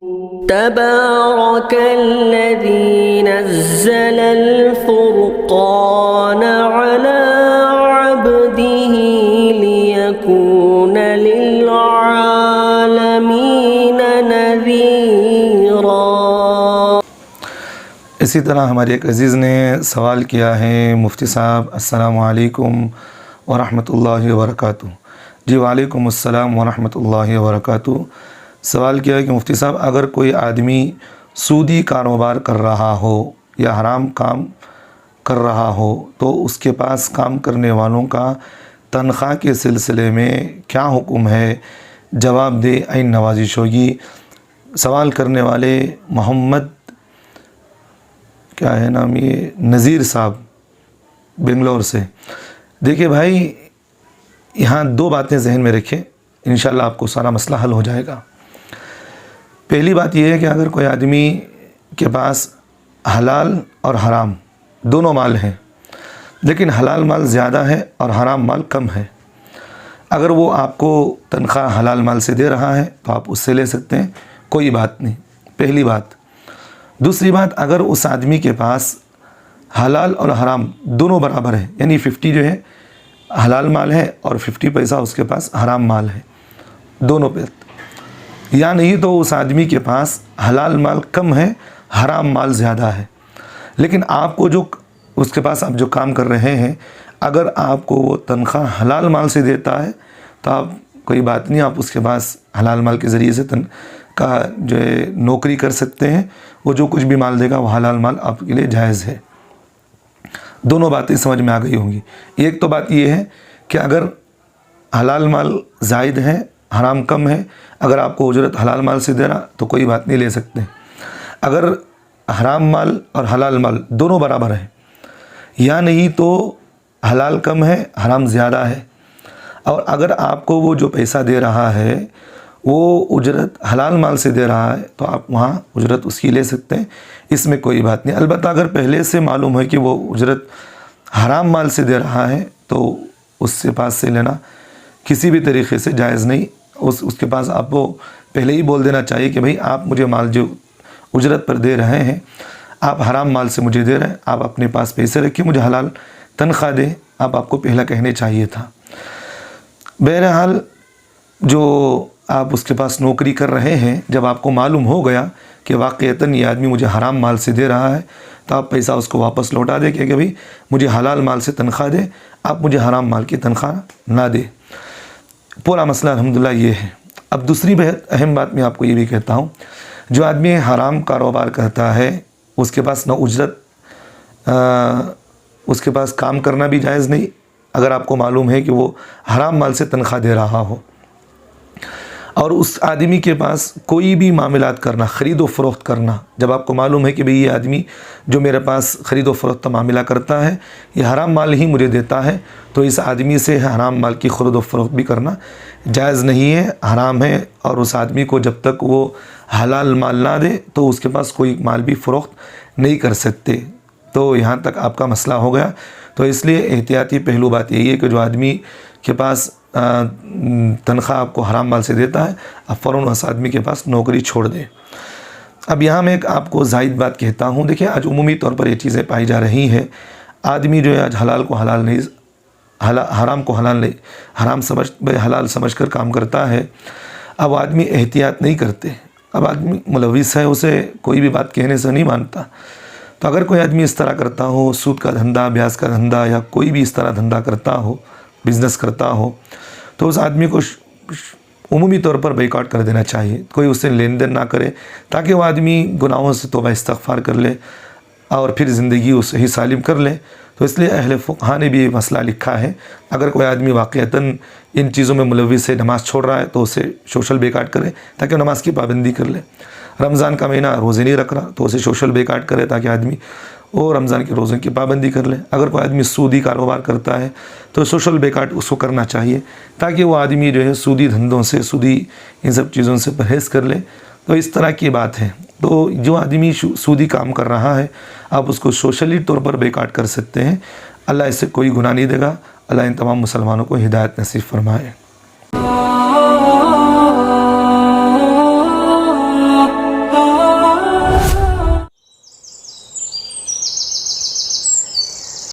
تبارك الذي نزل الفرقان على عبده ليكون للعالمين نذيرا۔ اسی طرح ہمارے ایک عزیز نے سوال کیا ہے، مفتی صاحب السلام علیکم ورحمۃ اللہ وبرکاتہ۔ جی وعلیکم السلام ورحمۃ اللہ وبرکاتہ۔ سوال کیا ہے کہ مفتی صاحب اگر کوئی آدمی سودی کاروبار کر رہا ہو یا حرام کام کر رہا ہو تو اس کے پاس کام کرنے والوں کا تنخواہ کے سلسلے میں کیا حکم ہے؟ جواب دے عین نوازش ہوگی۔ سوال کرنے والے محمد کیا ہے نام، یہ نذیر صاحب بنگلور سے۔ دیکھیے بھائی، یہاں دو باتیں ذہن میں رکھیں، انشاءاللہ آپ کو سارا مسئلہ حل ہو جائے گا۔ پہلی بات یہ ہے کہ اگر کوئی آدمی کے پاس حلال اور حرام دونوں مال ہیں، لیکن حلال مال زیادہ ہے اور حرام مال کم ہے، اگر وہ آپ کو تنخواہ حلال مال سے دے رہا ہے تو آپ اس سے لے سکتے ہیں، کوئی بات نہیں، پہلی بات۔ دوسری بات، اگر اس آدمی کے پاس حلال اور حرام دونوں برابر ہیں، یعنی 50 جو ہے حلال مال ہے اور 50 پیسہ اس کے پاس حرام مال ہے، دونوں پہ، یا نہیں تو اس آدمی کے پاس حلال مال کم ہے، حرام مال زیادہ ہے، لیکن آپ کو جو اس کے پاس آپ جو کام کر رہے ہیں، اگر آپ کو وہ تنخواہ حلال مال سے دیتا ہے تو آپ کوئی بات نہیں، آپ اس کے پاس حلال مال کے ذریعے سے کا جو ہے نوکری کر سکتے ہیں، وہ جو کچھ بھی مال دے گا وہ حلال مال آپ کے لیے جائز ہے۔ دونوں باتیں سمجھ میں آ گئی ہوں گی۔ ایک تو بات یہ ہے کہ اگر حلال مال زائد ہے، حرام کم ہے، اگر آپ کو اجرت حلال مال سے دے رہا تو کوئی بات نہیں، لے سکتے ہیں۔ اگر حرام مال اور حلال مال دونوں برابر ہیں، یا نہیں تو حلال کم ہے، حرام زیادہ ہے، اور اگر آپ کو وہ جو پیسہ دے رہا ہے وہ اجرت حلال مال سے دے رہا ہے تو آپ وہاں اجرت اس کی لے سکتے ہیں، اس میں کوئی بات نہیں۔ البتہ اگر پہلے سے معلوم ہے کہ وہ اجرت حرام مال سے دے رہا ہے تو اس سے پاس سے لینا کسی بھی طریقے سے جائز نہیں۔ اس کے پاس آپ کو پہلے ہی بول دینا چاہیے کہ بھئی آپ مجھے مال جو اجرت پر دے رہے ہیں، آپ حرام مال سے مجھے دے رہے ہیں، آپ اپنے پاس پیسے رکھیں، مجھے حلال تنخواہ دیں، آپ کو پہلا کہنے چاہیے تھا۔ بہرحال جو آپ اس کے پاس نوکری کر رہے ہیں، جب آپ کو معلوم ہو گیا کہ واقعتاً یہ آدمی مجھے حرام مال سے دے رہا ہے تو آپ پیسہ اس کو واپس لوٹا دیں کہ بھئی مجھے حلال مال سے تنخواہ دے، آپ مجھے حرام مال کی تنخواہ نہ دے۔ پورا مسئلہ الحمدللہ یہ ہے۔ اب دوسری بہت اہم بات میں آپ کو یہ بھی کہتا ہوں، جو آدمی حرام کاروبار کرتا ہے اس کے پاس نہ اجرت، اس کے پاس کام کرنا بھی جائز نہیں، اگر آپ کو معلوم ہے کہ وہ حرام مال سے تنخواہ دے رہا ہو، اور اس آدمی کے پاس کوئی بھی معاملات کرنا، خرید و فروخت کرنا، جب آپ کو معلوم ہے کہ بھئی یہ آدمی جو میرے پاس خرید و فروخت کا معاملہ کرتا ہے یہ حرام مال ہی مجھے دیتا ہے، تو اس آدمی سے حرام مال کی خرید و فروخت بھی کرنا جائز نہیں ہے، حرام ہے۔ اور اس آدمی کو جب تک وہ حلال مال نہ دے تو اس کے پاس کوئی مال بھی فروخت نہیں کر سکتے۔ تو یہاں تک آپ کا مسئلہ ہو گیا۔ تو اس لیے احتیاطی پہلو بات یہی ہے کہ جو آدمی کے پاس تنخواہ آپ کو حرام مال سے دیتا ہے، آپ فوراً اس آدمی کے پاس نوکری چھوڑ دیں۔ اب یہاں میں ایک آپ کو زائد بات کہتا ہوں، دیکھیں آج عمومی طور پر یہ چیزیں پائی جا رہی ہیں، آدمی جو ہے آج حلال کو حلال نہیں، حرام کو حلال نہیں، حلال سمجھ کر کام کرتا ہے۔ اب آدمی احتیاط نہیں کرتے، اب آدمی ملوث ہے، اسے کوئی بھی بات کہنے سے نہیں مانتا۔ تو اگر کوئی آدمی اس طرح کرتا ہو، سود کا دھندا، بیاج کا دھندا، یا کوئی بھی اس طرح دھندا کرتا ہو، بزنس کرتا ہو، تو اس آدمی کو عمومی طور پر بیکاٹ کر دینا چاہیے، کوئی اس سے لین دین نہ کرے، تاکہ وہ آدمی گناہوں سے توبہ استغفار کر لے اور پھر زندگی اس ہی سالم کر لے۔ تو اس لیے اہل فقہ نے بھی یہ مسئلہ لکھا ہے، اگر کوئی آدمی واقعتاً ان چیزوں میں ملوث ہے، نماز چھوڑ رہا ہے، تو اسے سوشل بیکاٹ کرے تاکہ وہ نماز کی پابندی کر لے۔ رمضان کا مہینہ روزے نہیں رکھ رہا تو اسے سوشل بیکاٹ کرے تاکہ آدمی وہ رمضان کے روزوں کی پابندی کر لے۔ اگر کوئی آدمی سودی کاروبار کرتا ہے تو سوشل بیکاٹ اس کو کرنا چاہیے تاکہ وہ آدمی جو ہے سودی دھندوں سے، سودی ان سب چیزوں سے پرہیز کر لے۔ تو اس طرح کی بات ہے۔ تو جو آدمی سودی کام کر رہا ہے آپ اس کو سوشلی طور پر بیکاٹ کر سکتے ہیں، اللہ اس سے کوئی گناہ نہیں دے گا۔ اللہ ان تمام مسلمانوں کو ہدایت نصیب فرمائے۔